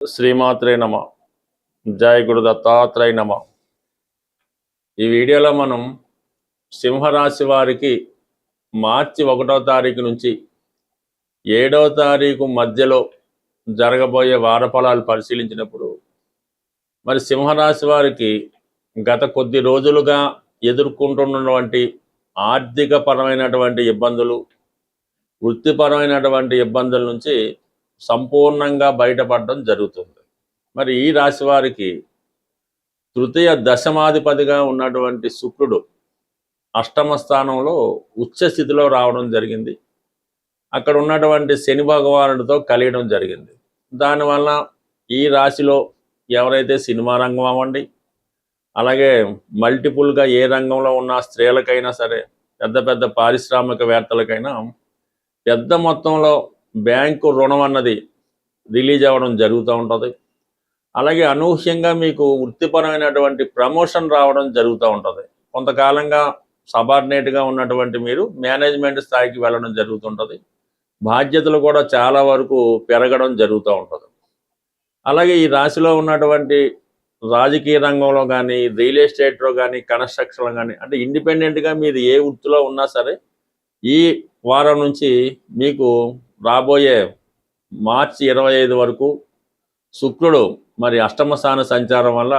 శ్రీమాత్రే నమ. జయ గురు దత్తాత్రేయ నమ. ఈ వీడియోలో మనం సింహరాశి వారికి మార్చి 1వ తారీఖు నుంచి 7వ తారీఖు మధ్యలో జరగబోయే వార ఫలాలు పరిశీలించినప్పుడు మరి సింహరాశి వారికి గత కొద్ది రోజులుగా ఎదుర్కొంటున్నటువంటి ఆర్థిక పరమైనటువంటి ఇబ్బందులు, వృత్తిపరమైనటువంటి ఇబ్బందుల నుంచి సంపూర్ణంగా బయటపడడం జరుగుతుంది. మరి ఈ రాశి వారికి తృతీయ దశమాధిపతిగా ఉన్నటువంటి శుక్రుడు అష్టమ స్థానంలో ఉచ్చ స్థితిలో రావడం జరిగింది. అక్కడ ఉన్నటువంటి శని భగవానుడితో కలియడం జరిగింది. దానివల్ల ఈ రాశిలో ఎవరైతే సినిమా రంగం అవ్వండి, అలాగే మల్టిపుల్గా ఏ రంగంలో ఉన్న స్త్రీలకైనా సరే, పెద్ద పెద్ద పారిశ్రామికవేత్తలకైనా పెద్ద మొత్తంలో బ్యాంకు రుణం అన్నది రిలీజ్ అవ్వడం జరుగుతూ ఉంటుంది. అలాగే అనూహ్యంగా మీకు వృత్తిపరమైనటువంటి ప్రమోషన్ రావడం జరుగుతూ ఉంటుంది. కొంతకాలంగా సబార్డినేట్గా ఉన్నటువంటి మీరు మేనేజ్మెంట్ స్థాయికి వెళ్ళడం జరుగుతుంటుంది. బాధ్యతలు కూడా చాలా వరకు పెరగడం జరుగుతూ ఉంటుంది. అలాగే ఈ రాశిలో ఉన్నటువంటి రాజకీయ రంగంలో కానీ, రియల్ ఎస్టేట్లో కానీ, కన్స్ట్రక్షన్లో కానీ, అంటే ఇండిపెండెంట్గా మీరు ఏ వృత్తిలో ఉన్నా సరే ఈ వారం నుంచి మీకు రాబోయే మార్చి 25 వరకు శుక్రుడు మరి అష్టమ స్థాన సంచారం వల్ల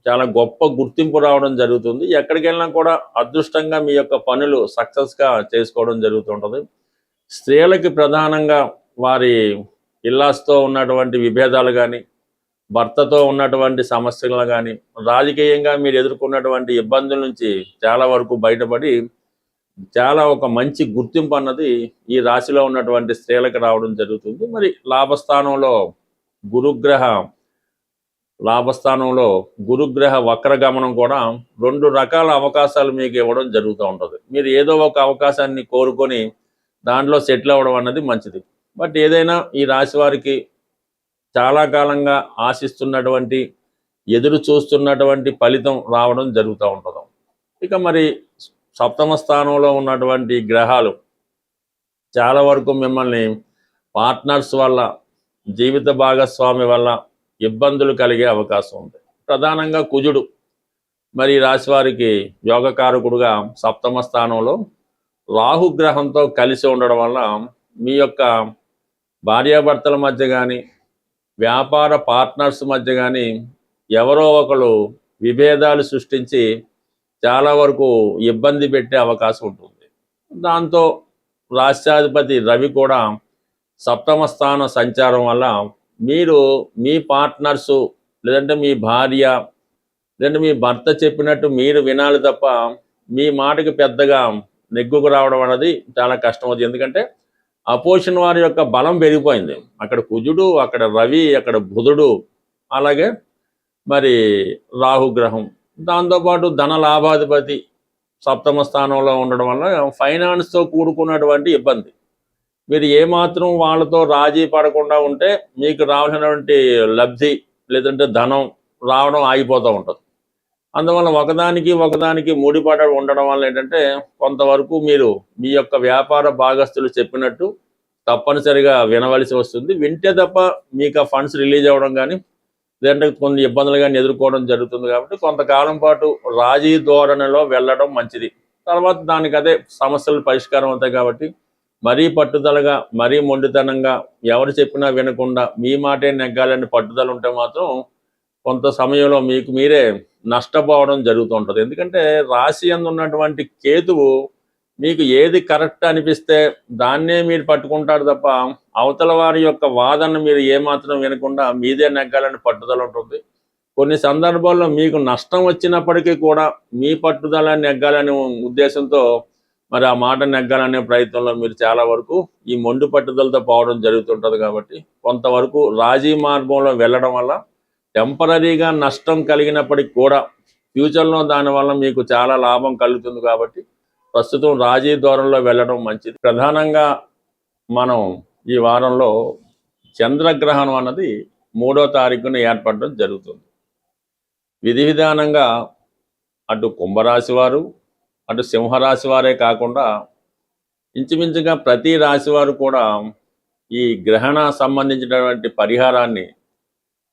చాలా గొప్ప గుర్తింపు రావడం జరుగుతుంది. ఎక్కడికి వెళ్ళినా కూడా అదృష్టంగా మీ యొక్క పనులు సక్సెస్గా చేసుకోవడం జరుగుతుంటుంది. స్త్రీలకి ప్రధానంగా వారి ఇల్లాస్తో ఉన్నటువంటి విభేదాలు కానీ, భర్తతో ఉన్నటువంటి సమస్యలు కానీ, రాజకీయంగా మీరు ఎదుర్కొన్నటువంటి ఇబ్బందుల నుంచి చాలా వరకు బయటపడి చాలా ఒక మంచి గుర్తింపు అన్నది ఈ రాశిలో ఉన్నటువంటి స్త్రీలకు రావడం జరుగుతుంది. మరి గురుగ్రహ వక్రగమనం కూడా 2 రకాల అవకాశాలు మీకు ఇవ్వడం జరుగుతూ ఉంటుంది. మీరు ఏదో ఒక అవకాశాన్ని కోరుకొని దాంట్లో సెటిల్ అవ్వడం అన్నది మంచిది. బట్ ఏదైనా ఈ రాశి వారికి చాలా కాలంగా ఆశిస్తున్నటువంటి, ఎదురు చూస్తున్నటువంటి ఫలితం రావడం జరుగుతూ ఉంటుంది. ఇక మరి సప్తమ స్థానంలో ఉన్నటువంటి గ్రహాలు చాలా వరకు మిమ్మల్ని పార్ట్నర్స్ వల్ల, జీవిత భాగస్వామి వల్ల ఇబ్బందులు కలిగే అవకాశం ఉంది. ప్రధానంగా కుజుడు మరి రాశి వారికి యోగకారకుడుగా సప్తమ స్థానంలో రాహుగ్రహంతో కలిసి ఉండడం వల్ల మీ యొక్క భార్యాభర్తల మధ్య కానీ, వ్యాపార పార్ట్నర్స్ మధ్య కానీ ఎవరో ఒకరు విభేదాలు సృష్టించి చాలా వరకు ఇబ్బంది పెట్టే అవకాశం ఉంటుంది. దాంతో రాష్ట్రాధిపతి రవి కూడా సప్తమ స్థాన సంచారం వల్ల మీరు మీ పార్ట్నర్సు, లేదంటే మీ భార్య, లేదంటే మీ భర్త చెప్పినట్టు మీరు వినాలి తప్ప మీ మాటకి పెద్దగా నెగ్గుకు రావడం అనేది చాలా కష్టం అవుతుంది. ఎందుకంటే అపోజిషన్ వారి యొక్క బలం పెరిగిపోయింది. అక్కడ కుజుడు, అక్కడ రవి, అక్కడ బుధుడు, అలాగే మరి రాహుగ్రహం, దాంతోపాటు ధన లాభాధిపతి సప్తమ స్థానంలో ఉండడం వల్ల ఫైనాన్స్తో కూడుకున్నటువంటి ఇబ్బంది. మీరు ఏమాత్రం వాళ్ళతో రాజీ పడకుండా ఉంటే మీకు రావాల్సినటువంటి లబ్ధి లేదంటే ధనం రావడం ఆగిపోతూ ఉంటుంది. అందువల్ల ఒకదానికి ముడిపడ ఉండడం వల్ల ఏంటంటే కొంతవరకు మీరు మీ యొక్క వ్యాపార భాగస్తులు చెప్పినట్టు తప్పనిసరిగా వినవలసి వస్తుంది. వింటే తప్ప మీకు ఆ ఫండ్స్ రిలీజ్ అవ్వడం కానీ, లేదంటే కొన్ని ఇబ్బందులు కానీ ఎదుర్కోవడం జరుగుతుంది. కాబట్టి కొంతకాలం పాటు రాజీ ధోరణిలో వెళ్ళడం మంచిది. తర్వాత దానికి అదే సమస్యలు పరిష్కారం అవుతాయి. కాబట్టి మరీ పట్టుదలగా, మరీ మొండితనంగా, ఎవరు చెప్పినా వినకుండా మీ మాటే నెగ్గాలని పట్టుదల ఉంటే మాత్రం కొంత సమయంలో మీకు మీరే నష్టపోవడం జరుగుతూ ఉంటుంది. ఎందుకంటే రాశి యందు ఉన్నటువంటి కేతువు మీకు ఏది కరెక్ట్ అనిపిస్తే దాన్నే మీరు పట్టుకుంటారు తప్ప అవతల వారి యొక్క వాదనను మీరు ఏమాత్రం వినకుండా మీదే నెగ్గాలని పట్టుదల ఉంటుంది. కొన్ని సందర్భాల్లో మీకు నష్టం వచ్చినప్పటికీ కూడా మీ పట్టుదల నెగ్గాలనే ఉద్దేశంతో మరి ఆ మాట నెగ్గాలనే ప్రయత్నంలో మీరు చాలా వరకు ఈ మొండి పట్టుదలతో పోవడం జరుగుతుంటుంది. కాబట్టి కొంతవరకు రాజీ మార్గంలో వెళ్ళడం వల్ల టెంపరీగా నష్టం కలిగినప్పటికీ కూడా ఫ్యూచర్లో దానివల్ల మీకు చాలా లాభం కలుగుతుంది. కాబట్టి ప్రస్తుతం రాజీ ధోరణిలో వెళ్ళడం మంచిది. ప్రధానంగా మనం ఈ వారంలో చంద్రగ్రహణం అన్నది 3వ తారీఖున ఏర్పడడం జరుగుతుంది. విధి విధానంగా అటు కుంభరాశి వారు, అటు సింహరాశి వారే కాకుండా ఇంచుమించుగా ప్రతి రాశి వారు కూడా ఈ గ్రహణ సంబంధించినటువంటి పరిహారాన్ని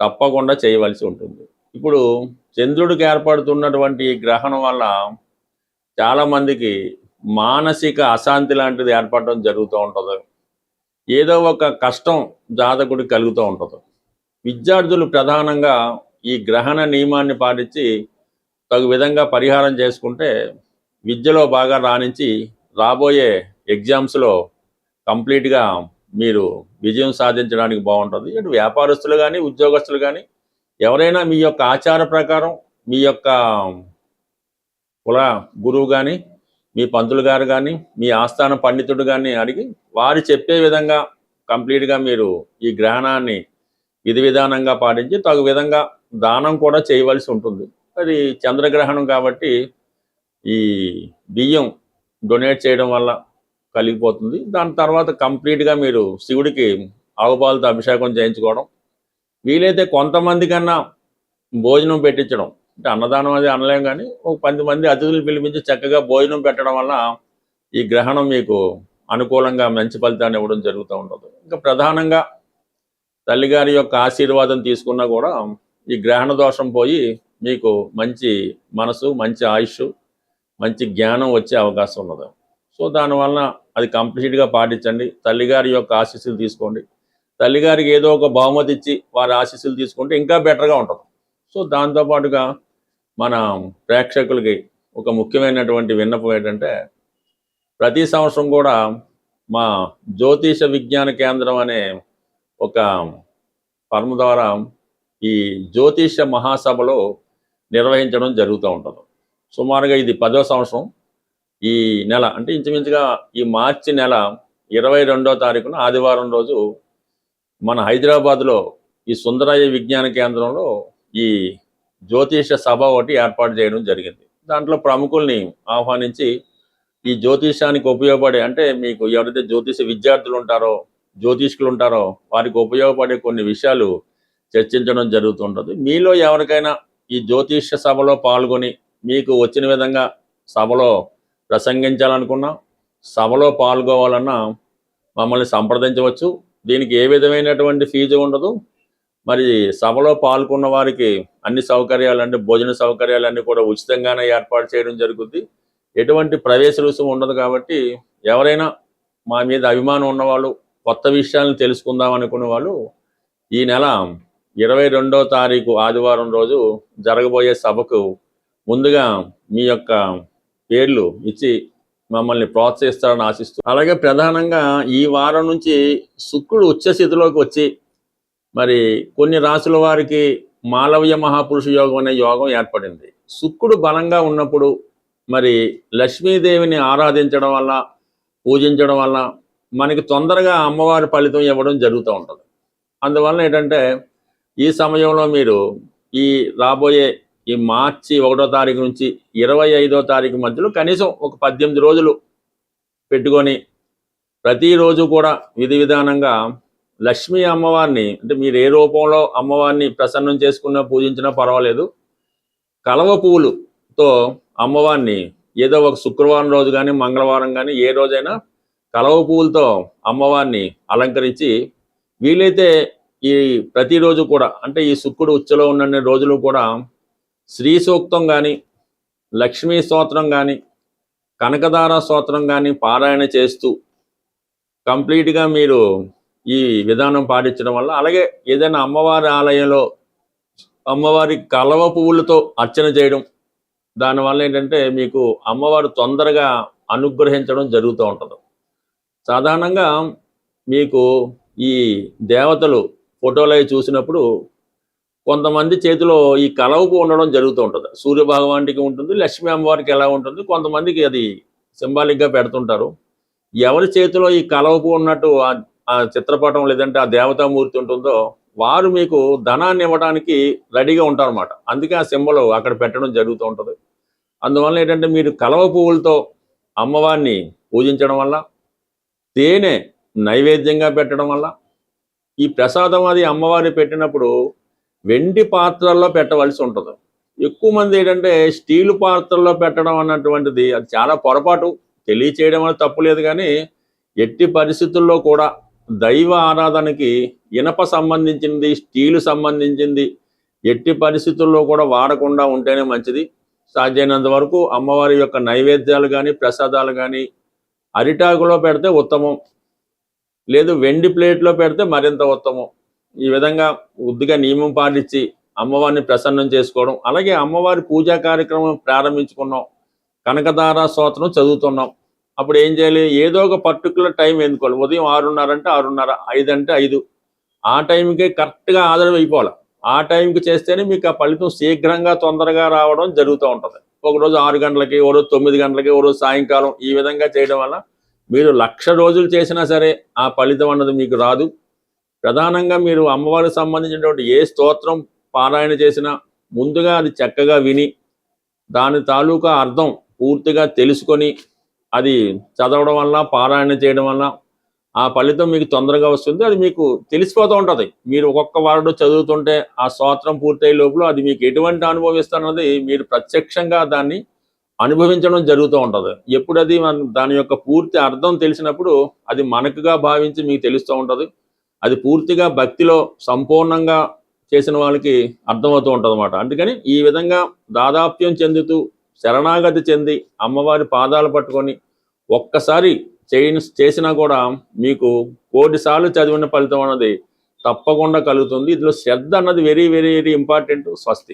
తప్పకుండా చేయవలసి ఉంటుంది. ఇప్పుడు చంద్రుడికి ఏర్పడుతున్నటువంటి ఈ గ్రహణం వల్ల చాలామందికి మానసిక అశాంతి లాంటిది ఏర్పడడం జరుగుతూ ఉంటుంది. ఏదో ఒక కష్టం జాతకుడికి కలుగుతూ ఉంటుంది. విద్యార్థులు ప్రధానంగా ఈ గ్రహణ నియమాన్ని పాటించి తగు విధంగా పరిహారం చేసుకుంటే విద్యలో బాగా రాణించి రాబోయే ఎగ్జామ్స్లో కంప్లీట్గా మీరు విజయం సాధించడానికి బాగుంటుంది. ఇటు వ్యాపారస్తులు కానీ ఉద్యోగస్తులు కానీ ఎవరైనా మీ యొక్క ఆచార ప్రకారం మీ యొక్క కుల గురువు కానీ మీ పంతులు గారు కానీ మీ ఆస్థాన పండితుడు కానీ అడిగి వారు చెప్పే విధంగా కంప్లీట్గా మీరు ఈ గ్రహణాన్ని విధి విధానంగా పాటించి తగు విధంగా దానం కూడా చేయవలసి ఉంటుంది. అది చంద్రగ్రహణం కాబట్టి ఈ బియ్యం డొనేట్ చేయడం వల్ల కలిగిపోతుంది. దాని తర్వాత కంప్లీట్గా మీరు శివుడికి ఆవుపాలతో అభిషేకం చేయించుకోవడం, వీలైతే కొంతమంది కన్నా భోజనం పెట్టించడం, అంటే అన్నదానం అది అనలేం కానీ ఒక 10 మంది అతిథులు పిలిపించి చక్కగా భోజనం పెట్టడం వల్ల ఈ గ్రహణం మీకు అనుకూలంగా మంచి ఫలితాన్ని ఇవ్వడం జరుగుతూ ఉంటుంది. ఇంకా ప్రధానంగా తల్లిగారి యొక్క ఆశీర్వాదం తీసుకున్నా కూడా ఈ గ్రహణ దోషం పోయి మీకు మంచి మనసు, మంచి ఆయుష్, మంచి జ్ఞానం వచ్చే అవకాశం ఉన్నది. సో దానివల్ల అది కంప్లీట్గా పాటించండి. తల్లిగారి యొక్క ఆశీస్సులు తీసుకోండి. తల్లిగారికి ఏదో ఒక బహుమతి ఇచ్చి వారి ఆశీస్సులు తీసుకుంటే ఇంకా బెటర్గా ఉంటుంది. సో దాంతోపాటుగా మన ప్రేక్షకులకి ఒక ముఖ్యమైనటువంటి విన్నపం ఏంటంటే, ప్రతి సంవత్సరం కూడా మా జ్యోతిష విజ్ఞాన కేంద్రం అనే ఒక ఫర్మ్ ద్వారా ఈ జ్యోతిష మహాసభలో నిర్వహించడం జరుగుతూ ఉంటుంది. సుమారుగా ఇది 10వ సంవత్సరం. ఈ నెల అంటే ఇంచుమించుగా ఈ మార్చి నెల 22వ తారీఖున ఆదివారం రోజు మన హైదరాబాద్లో ఈ సుందరయ్య విజ్ఞాన కేంద్రంలో ఈ జ్యోతిష సభ ఒకటి ఏర్పాటు చేయడం జరిగింది. దాంట్లో ప్రముఖుల్ని ఆహ్వానించి ఈ జ్యోతిషానికి ఉపయోగపడే, అంటే మీకు ఎవరైతే జ్యోతిష విద్యార్థులు ఉంటారో, జ్యోతిష్కులు ఉంటారో వారికి ఉపయోగపడే కొన్ని విషయాలు చర్చించడం జరుగుతుంటుంది. మీలో ఎవరికైనా ఈ జ్యోతిష సభలో పాల్గొని మీకు వచ్చిన విధంగా సభలో ప్రసంగించాలనుకున్నా, సభలో పాల్గొవాలన్నా మమ్మల్ని సంప్రదించవచ్చు. దీనికి ఏ విధమైనటువంటి ఫీజు ఉండదు. మరి సభలో పాల్గొన్న వారికి అన్ని సౌకర్యాలు, అంటే భోజన సౌకర్యాలన్నీ కూడా ఉచితంగానే ఏర్పాటు చేయడం జరుగుతుంది. ఎటువంటి ప్రవేశ రుసుము ఉండదు. కాబట్టి ఎవరైనా మా మీద అభిమానం ఉన్నవాళ్ళు, కొత్త విషయాలను తెలుసుకుందాం అనుకునే వాళ్ళు ఈ నెల 22వ తారీఖు ఆదివారం రోజు జరగబోయే సభకు ముందుగా మీ యొక్క పేర్లు ఇచ్చి మమ్మల్ని ప్రోత్సహిస్తారని ఆశిస్తూ, అలాగే ప్రధానంగా ఈ వారం నుంచి శుక్రుడు ఉచ్చస్థితిలోకి వచ్చి మరి కొన్ని రాశుల వారికి మాలవ్య మహాపురుష యోగం అనే యోగం ఏర్పడింది. శుక్రుడు బలంగా ఉన్నప్పుడు మరి లక్ష్మీదేవిని ఆరాధించడం వల్ల, పూజించడం వల్ల మనకి తొందరగా అమ్మవారి ఫలితం ఇవ్వడం జరుగుతూ ఉంటుంది. అందువల్ల ఏంటంటే ఈ సమయంలో మీరు ఈ రాబోయే ఈ మార్చి 1వ తారీఖు నుంచి 25వ తారీఖు మధ్యలో కనీసం ఒక 18 రోజులు పెట్టుకొని ప్రతిరోజు కూడా విధి విధానంగా లక్ష్మీ అమ్మవారిని, అంటే మీరు ఏ రూపంలో అమ్మవారిని ప్రసన్నం చేసుకున్నా పూజించినా పర్వాలేదు, కలవ పువ్వులతో అమ్మవారిని ఏదో ఒక శుక్రవారం రోజు కానీ మంగళవారం కానీ ఏ రోజైనా కలవ పువ్వులతో అమ్మవారిని అలంకరించి వీలైతే ఈ ప్రతిరోజు కూడా, అంటే ఈ శుక్రుడు ఉచ్చలో ఉన్న రోజులు కూడా శ్రీ సూక్తం కానీ, లక్ష్మీ స్తోత్రం కానీ, కనకదార స్తోత్రం కానీ పారాయణ చేస్తూ కంప్లీట్గా మీరు ఈ విధానం పాటించడం వల్ల, అలాగే ఏదైనా అమ్మవారి ఆలయంలో అమ్మవారి కలవ పువ్వులతో అర్చన చేయడం, దానివల్ల ఏంటంటే మీకు అమ్మవారు తొందరగా అనుగ్రహించడం జరుగుతూ ఉంటుంది. సాధారణంగా మీకు ఈ దేవతలు ఫోటోలు అవి చూసినప్పుడు కొంతమంది చేతిలో ఈ కలవ పువ్వు ఉండడం జరుగుతూ ఉంటుంది. సూర్య భగవానికి ఉంటుంది, లక్ష్మీ అమ్మవారికి ఎలా ఉంటుంది, కొంతమందికి అది సింబాలిక్గా పెడుతుంటారు. ఎవరి చేతిలో ఈ కలవ పువ్వు ఉన్నట్టు ఆ చిత్రపటం లేదంటే ఆ దేవతామూర్తి ఉంటుందో వారు మీకు ధనాన్ని ఇవ్వడానికి రెడీగా ఉంటారన్నమాట. అందుకే ఆ సింబల్ అక్కడ పెట్టడం జరుగుతూ ఉంటుంది. అందువల్ల ఏంటంటే మీరు కలవ పువ్వులతో అమ్మవారిని పూజించడం వల్ల, తేనె నైవేద్యంగా పెట్టడం వల్ల, ఈ ప్రసాదం అది అమ్మవారి పెట్టినప్పుడు వెండి పాత్రల్లో పెట్టవలసి ఉంటుంది. ఎక్కువ మంది ఏంటంటే స్టీలు పాత్రల్లో పెట్టడం అన్నటువంటిది అది చాలా పొరపాటు. తెలియచేయడం వల్ల తప్పు లేదు, కానీ ఎట్టి పరిస్థితుల్లో కూడా దైవ ఆరాధనకి ఇనప సంబంధించింది, స్టీలు సంబంధించింది ఎట్టి పరిస్థితుల్లో కూడా వాడకుండా ఉంటేనే మంచిది. సాధ్యమైనంత వరకు అమ్మవారి యొక్క నైవేద్యాలు కానీ, ప్రసాదాలు కానీ అరిటాకులో పెడితే ఉత్తమం. లేదు వెండి ప్లేట్లో పెడితే మరింత ఉత్తమం. ఈ విధంగా బుద్ధిగా నియమం పాటించి అమ్మవారిని ప్రసన్నం చేసుకోవడం. అలాగే అమ్మవారి పూజా కార్యక్రమం ప్రారంభించుకున్నాం, కనకదార స్తోత్రం చదువుతున్నాం. అప్పుడు ఏం చేయాలి? ఏదో ఒక పర్టికులర్ టైం ఎన్నుకోవాలి. ఉదయం 6:30 అంటే 6:30, 5 అంటే 5. ఆ టైంకే కరెక్ట్గా ఆదరణ అయిపోవాలి. ఆ టైంకి చేస్తేనే మీకు ఆ ఫలితం శీఘ్రంగా తొందరగా రావడం జరుగుతూ ఉంటుంది. ఒకరోజు 6 గంటలకి, ఓ రోజు 9 గంటలకి, ఓ రోజు సాయంకాలం, ఈ విధంగా చేయడం వల్ల మీరు 1,00,000 రోజులు చేసినా సరే ఆ ఫలితం అన్నది మీకు రాదు. ప్రధానంగా మీరు అమ్మవారికి సంబంధించినటువంటి ఏ స్తోత్రం పారాయణ చేసినా ముందుగా అది చక్కగా విని దాని తాలూకా అర్థం పూర్తిగా తెలుసుకొని అది చదవడం వల్ల, పారాయణ చేయడం వల్ల ఆ ఫలితం మీకు తొందరగా వస్తుంది. అది మీకు తెలిసిపోతూ ఉంటుంది. మీరు ఒక్కొక్క వాడు చదువుతుంటే ఆ స్తోత్రం పూర్తయ్యే లోపల అది మీకు ఎటువంటి అనుభవిస్తున్నది మీరు ప్రత్యక్షంగా దాన్ని అనుభవించడం జరుగుతూ ఉంటుంది. ఎప్పుడది దాని యొక్క పూర్తి అర్థం తెలిసినప్పుడు అది మనకుగా భావించి మీకు తెలుస్తూ ఉంటుంది. అది పూర్తిగా భక్తిలో సంపూర్ణంగా చేసిన వాళ్ళకి అర్థమవుతూ ఉంటుంది అన్నమాట. అందుకని ఈ విధంగా దాదాప్యం చెందుతూ శరణాగతి చెంది అమ్మవారి పాదాలు పట్టుకొని ఒక్కసారి చేసినా కూడా మీకు 1,000 సార్లు చదివిన ఫలితం అన్నది తప్పకుండా కలుగుతుంది. ఇందులో శ్రద్ధ అన్నది వెరీ వెరీ వెరీ ఇంపార్టెంట్. స్వస్తి.